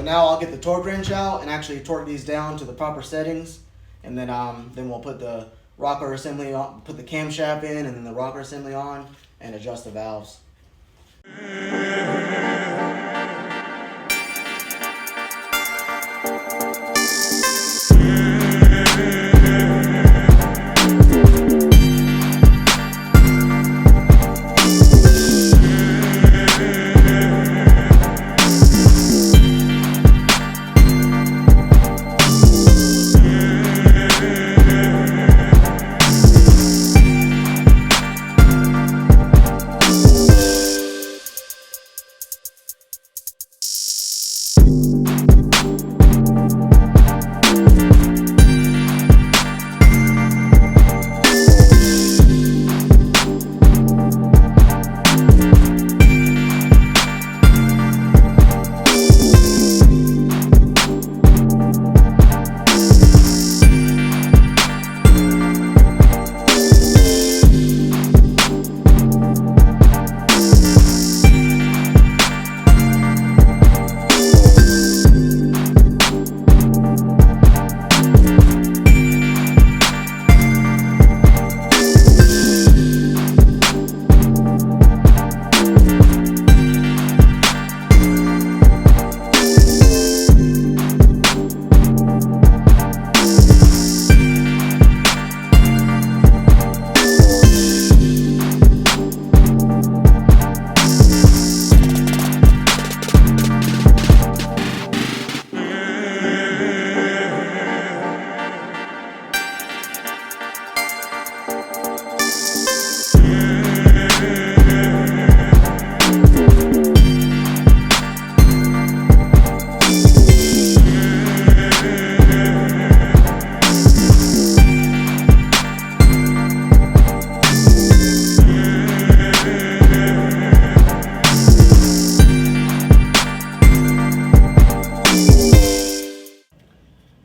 So now I'll get the torque wrench out and actually torque these down to the proper settings, and then we'll put the rocker assembly on, put the camshaft in, and then the rocker assembly on, and adjust the valves.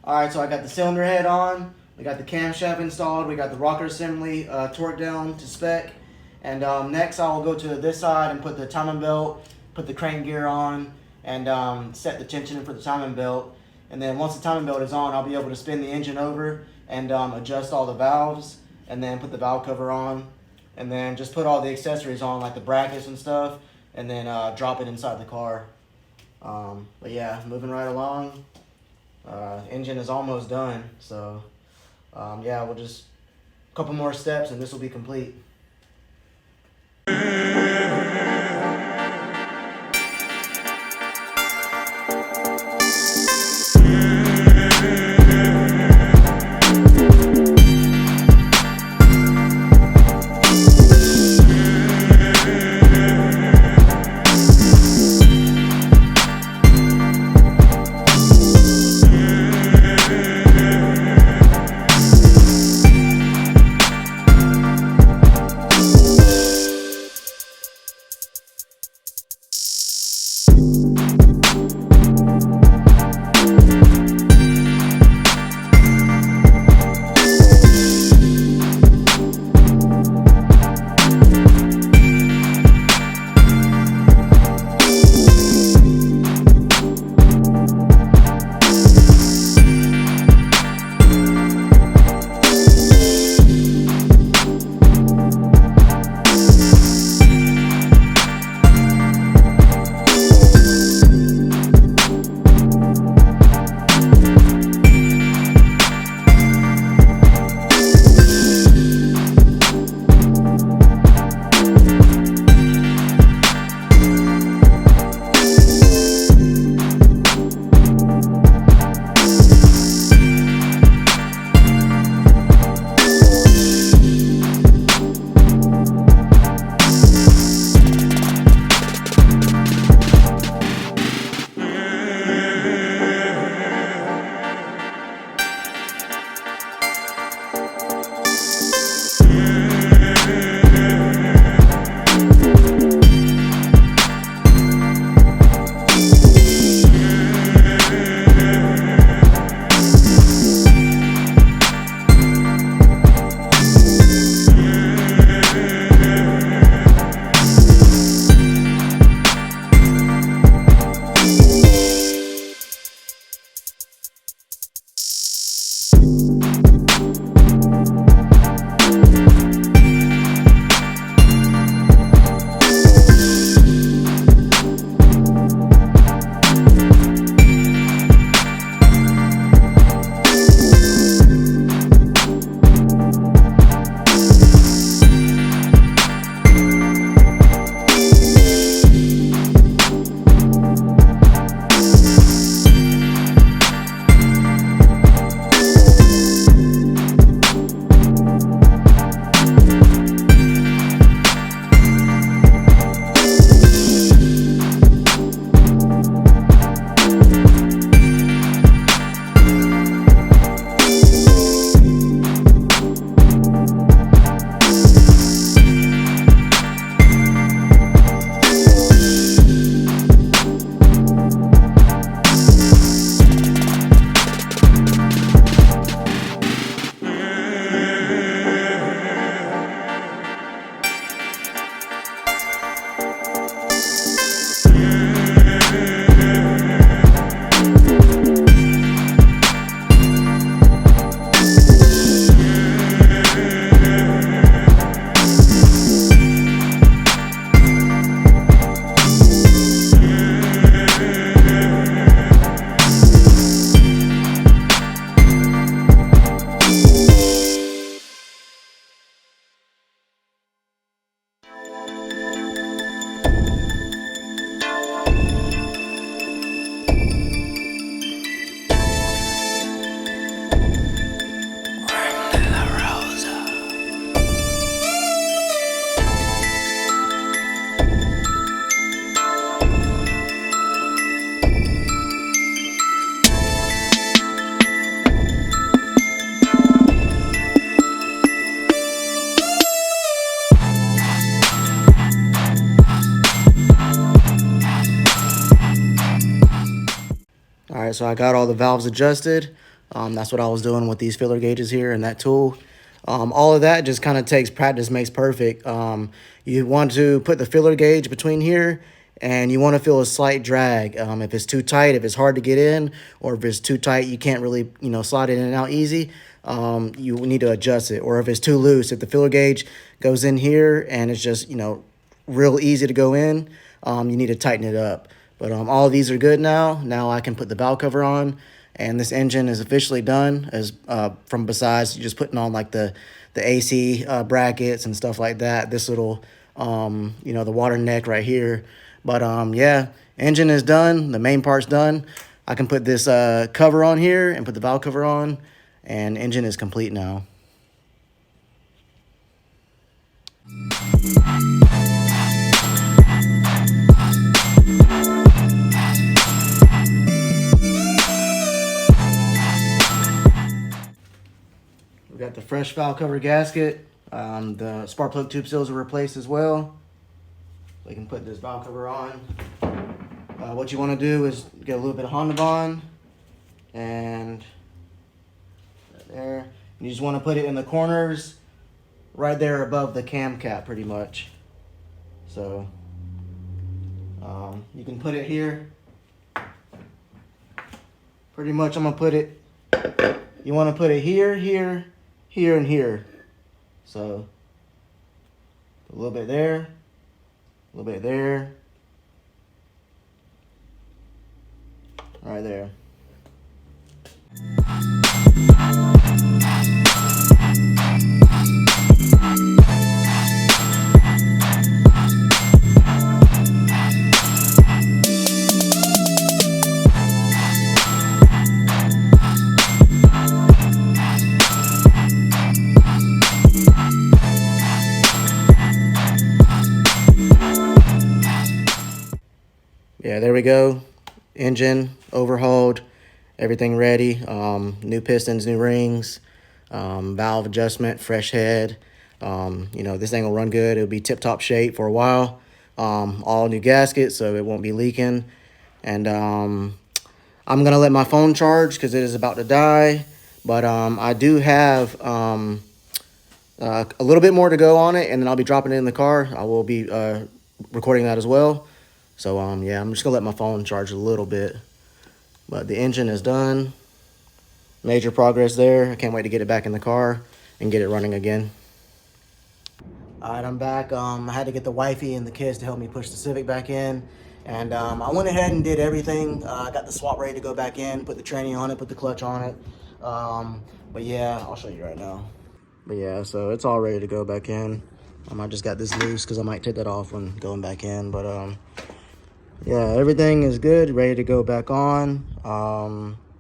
Alright, so I got the cylinder head on, we got the camshaft installed, we got the rocker assembly torqued down to spec, and next I'll go to this side and put the timing belt, put the crank gear on, and set the tension for the timing belt. And then once the timing belt is on, I'll be able to spin the engine over and adjust all the valves, and then put the valve cover on, and then just put all the accessories on, like the brackets and stuff, and then drop it inside the car. But yeah, moving right along. Engine is almost done, so yeah, we'll just a couple more steps and this will be complete. Alright, so I got all the valves adjusted. That's what I was doing with these filler gauges here and that tool. All of that just kind of takes practice makes perfect. You want to put the filler gauge between here, and you want to feel a slight drag. If it's too tight, if it's hard to get in, or if it's too tight, you can't really, slide it in and out easy. You need to adjust it. Or if it's too loose, if the filler gauge goes in here and it's just, real easy to go in, you need to tighten it up. But all of these are good now. Now I can put the valve cover on, and this engine is officially done. As from besides just putting on like the AC brackets and stuff like that. This little the water neck right here. But yeah, engine is done. The main part's done. I can put this cover on here and put the valve cover on, and engine is complete now. We got the fresh valve cover gasket. The spark plug tube seals are replaced as well. We can put this valve cover on. What you want to do is get a little bit of Honda Bond, and right there. You just want to put it in the corners, right there above the cam cap, pretty much. So you can put it here. Pretty much, I'm gonna put it. You want to put it here, here, here, and here. So a little bit there, a little bit there, right there. Yeah, there we go. Engine overhauled, everything ready. New pistons, new rings, valve adjustment, fresh head. This thing will run good. It'll be tip-top shape for a while. All new gaskets, so it won't be leaking. And I'm gonna let my phone charge because it is about to die. But I do have a little bit more to go on it, and then I'll be dropping it in the car. I will be recording that as well. So yeah, I'm just gonna let my phone charge a little bit. But the engine is done. Major progress there. I can't wait to get it back in the car and get it running again. All right, I'm back. I had to get the wifey and the kids to help me push the Civic back in. And I went ahead and did everything. I got the swap ready to go back in, put the tranny on it, put the clutch on it. But yeah, I'll show you right now. But yeah, so it's all ready to go back in. I just got this loose because I might take that off when going back in. But yeah, everything is good, ready to go back on.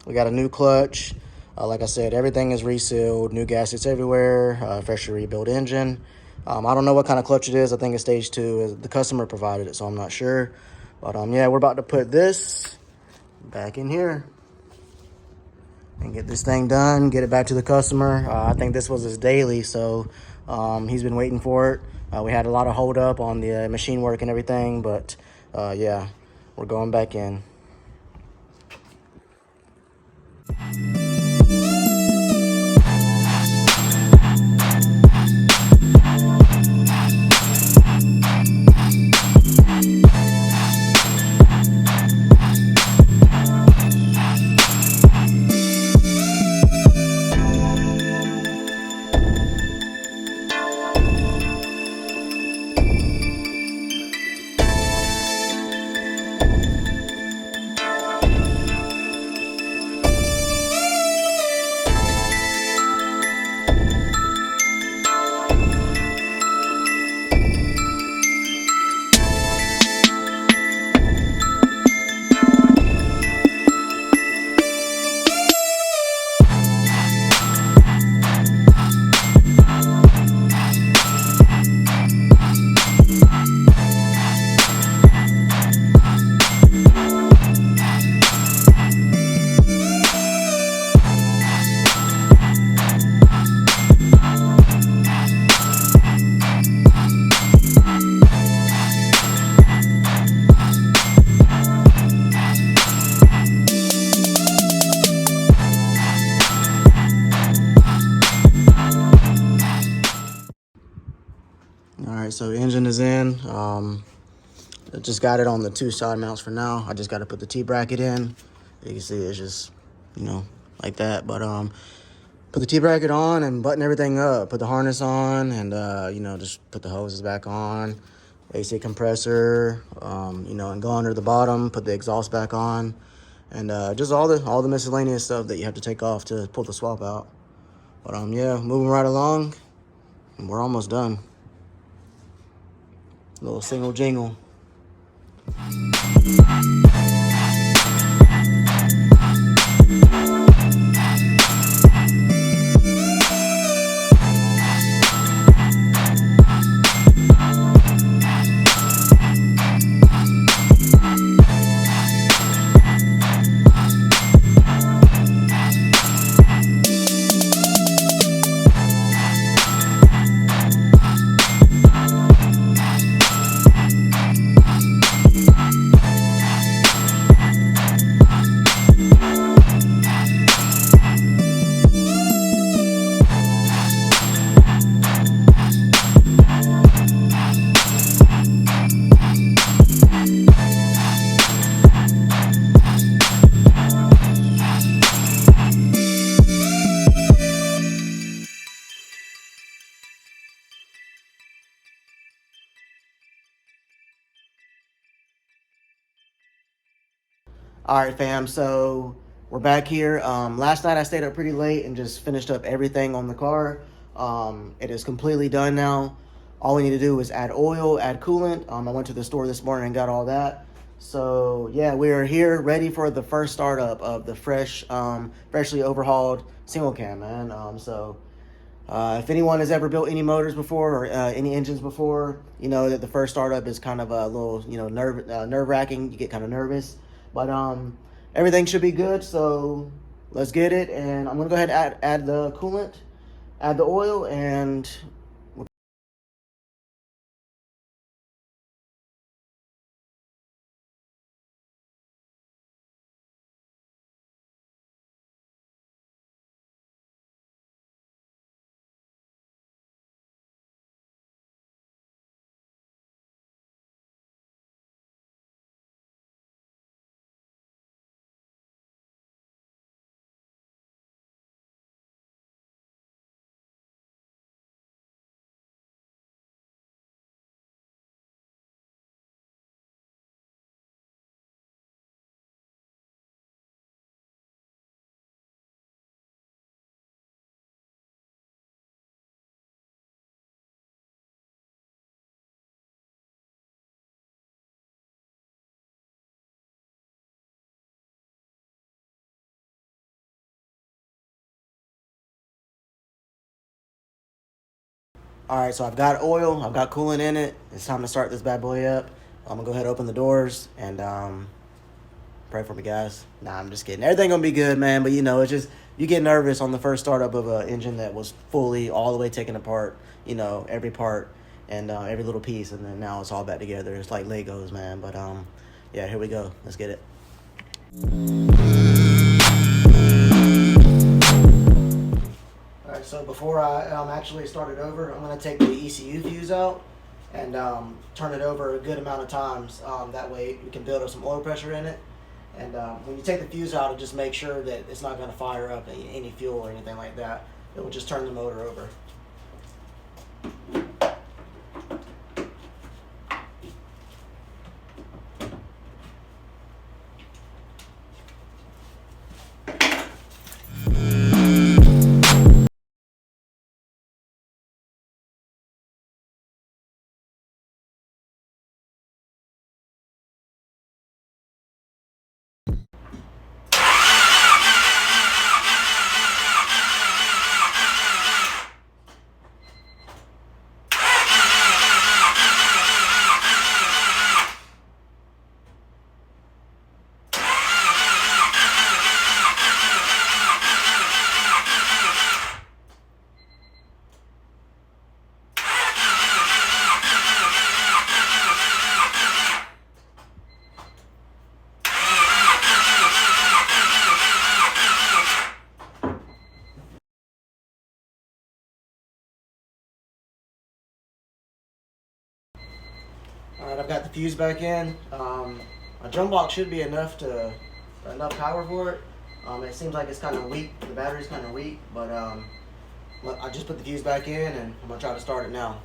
We got a new clutch. Like I said, everything is resealed, new gaskets everywhere, freshly rebuilt engine. I don't know what kind of clutch it is. I think it's stage 2. The customer provided it, so I'm not sure. But yeah, we're about to put this back in here and get this thing done, get it back to the customer. I think this was his daily, so he's been waiting for it. We had a lot of hold up on the machine work and everything, but yeah, we're going back in. All right, so engine is in. I just got it on the 2 side mounts for now. I just got to put the T-bracket in. You can see it's just, like that. But put the T-bracket on and button everything up. Put the harness on and, just put the hoses back on. AC compressor, and go under the bottom. Put the exhaust back on. And just all the miscellaneous stuff that you have to take off to pull the swap out. But, yeah, moving right along. And we're almost done. Little single jingle. All right, fam. So we're back here. Last night I stayed up pretty late and just finished up everything on the car. It is completely done now. All we need to do is add oil, add coolant. I went to the store this morning and got all that. So yeah, we are here ready for the first startup of the freshly overhauled single cam, man. If anyone has ever built any motors before or any engines before, you know that the first startup is kind of a little, nerve wracking. You get kind of nervous, but everything should be good. So let's get it, and I'm gonna go ahead and add the coolant, add the oil, and all right. So I've got oil, I've got coolant in it. It's time to start this bad boy up. I'm gonna go ahead and open the doors and pray for me, guys. Nah, I'm just kidding. Everything gonna be good, man. But it's just you get nervous on the first startup of an engine that was fully all the way taken apart. Every part and every little piece, and then now it's all back together. It's like Legos, man. But yeah, here we go. Let's get it. All right. So before I actually start it over, I'm gonna take the ECU fuse out and turn it over a good amount of times. That way we can build up some oil pressure in it. And when you take the fuse out, just make sure that it's not going to fire up any fuel or anything like that. It will just turn the motor over. Alright, I've got the fuse back in. My drum box should be enough power for it. It seems like it's kind of weak. The battery's kind of weak, but I just put the fuse back in and I'm gonna try to start it now.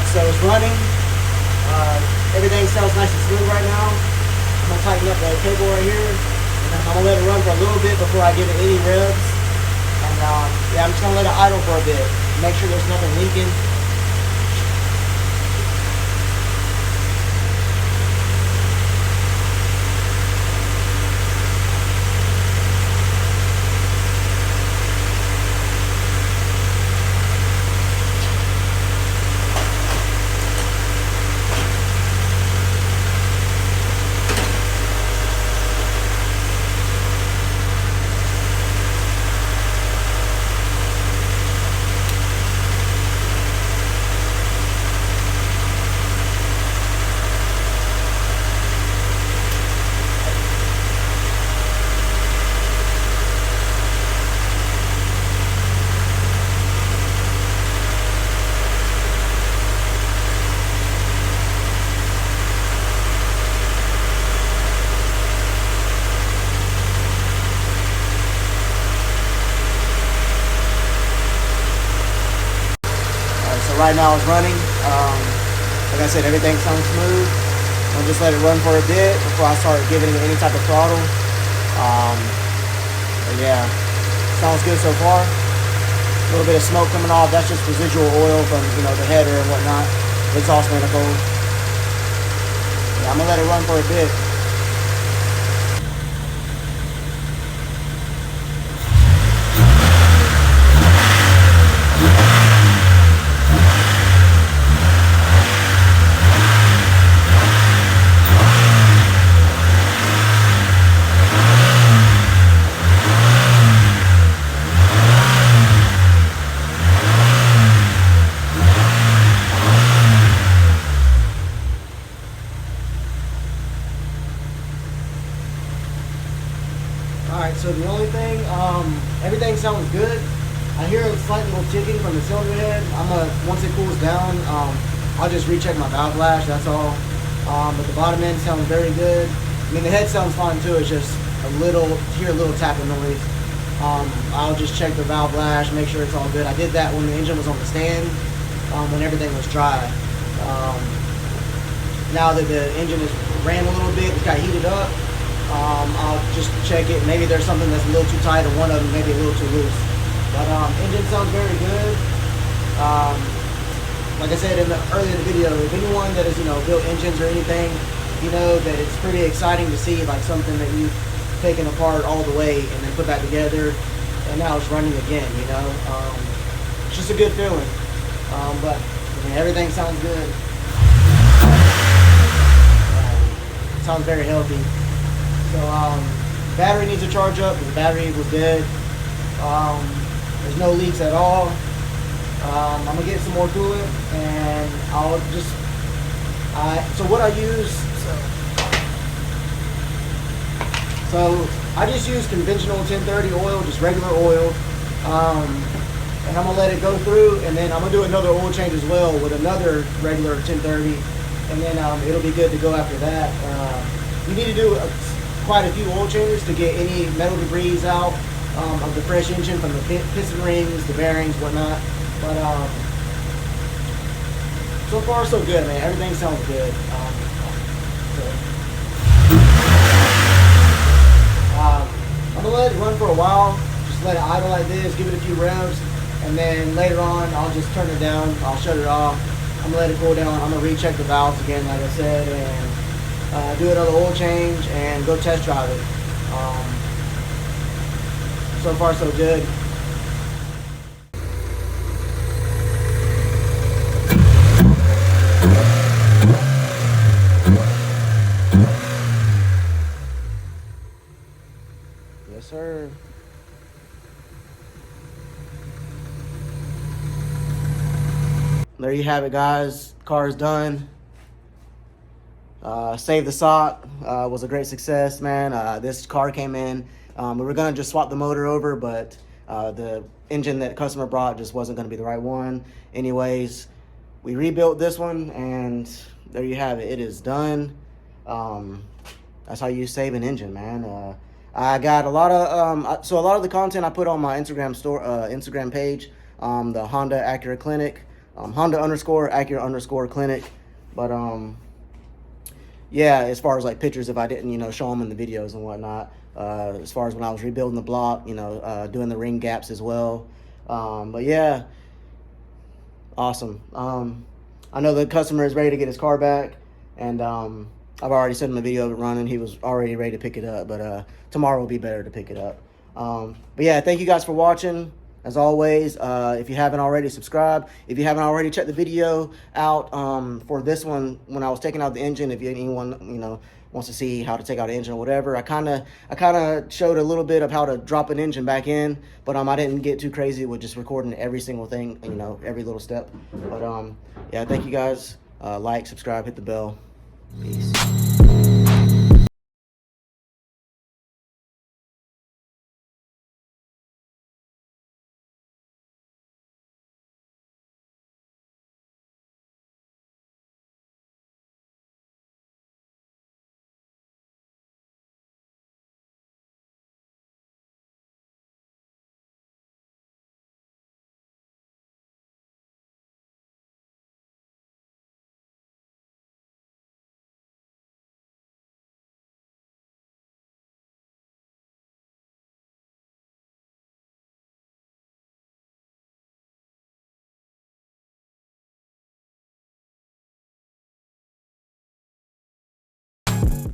So it's running. Everything sounds nice and smooth right now. I'm gonna tighten up the cable right here, and then I'm gonna let it run for a little bit before I give it any revs. And yeah, I'm just gonna let it idle for a bit. Make sure there's nothing leaking. Right now it's running. Like I said, everything sounds smooth. I'll just let it run for a bit before I start giving it any type of throttle. But yeah, sounds good so far. A little bit of smoke coming off. That's just residual oil from the header and whatnot. Exhaust manifold. Yeah, I'm gonna let it run for a bit. Alright, so the only thing, everything sounds good. I hear a slight little ticking from the cylinder head. Once it cools down, I'll just recheck my valve flash, that's all. But the bottom end sounds very good. I mean, the head sounds fine too, it's just hear a little tapping noise. I'll just check the valve lash, make sure it's all good. I did that when the engine was on the stand, when everything was dry. Now that the engine has ran a little bit, it's got heated up, I'll just check it. Maybe there's something that's a little too tight, or one of them maybe a little too loose. But engine sounds very good. Like I said earlier in the video, if anyone that has built engines or anything, you know that it's pretty exciting to see like something that you've taken apart all the way and then put back together, and now it's running again. It's just a good feeling. But I mean, everything sounds good. Sounds very healthy. So battery needs to charge up. The battery was dead. There's no leaks at all. I'm gonna get some more coolant, and I'll just. So what I use. So I just use conventional 1030 oil, just regular oil, and I'm gonna let it go through, and then I'm gonna do another oil change as well with another regular 1030, and then it'll be good to go after that. You need to do quite a few oil changes to get any metal debris out of the fresh engine, from the piston rings, the bearings, whatnot. But so far so good, man. Everything sounds good. I'm gonna let it run for a while. Just let it idle like this, give it a few revs, and then later on I'll just turn it down. I'll shut it off. I'm gonna let it cool down. I'm gonna recheck the valves again, like I said, and do another oil change and go test drive it. So far so good. Yes, sir. There you have it, guys. Car is done. Save the sock. Was a great success, man. This car came in. We were gonna just swap the motor over, but the engine that customer brought just wasn't gonna be the right one. Anyways, we rebuilt this one, and there you have it. It is done. That's how you save an engine, man. I got a lot of so a lot of the content I put on my Instagram page, the Honda Acura Clinic, Honda_Acura_ Clinic. But yeah, as far as like pictures, if I didn't show them in the videos and whatnot, as far as when I was rebuilding the block, doing the ring gaps as well. But yeah, awesome. I know the customer is ready to get his car back, and I've already sent him a video of it running. He was already ready to pick it up, but tomorrow will be better to pick it up. But yeah, thank you guys for watching. As always, if you haven't already, subscribe. If you haven't already, checked the video out for this one when I was taking out the engine. If anyone wants to see how to take out an engine or whatever, I kind of showed a little bit of how to drop an engine back in, but I didn't get too crazy with just recording every single thing, every little step. But yeah, thank you guys. Like, subscribe, hit the bell. Peace.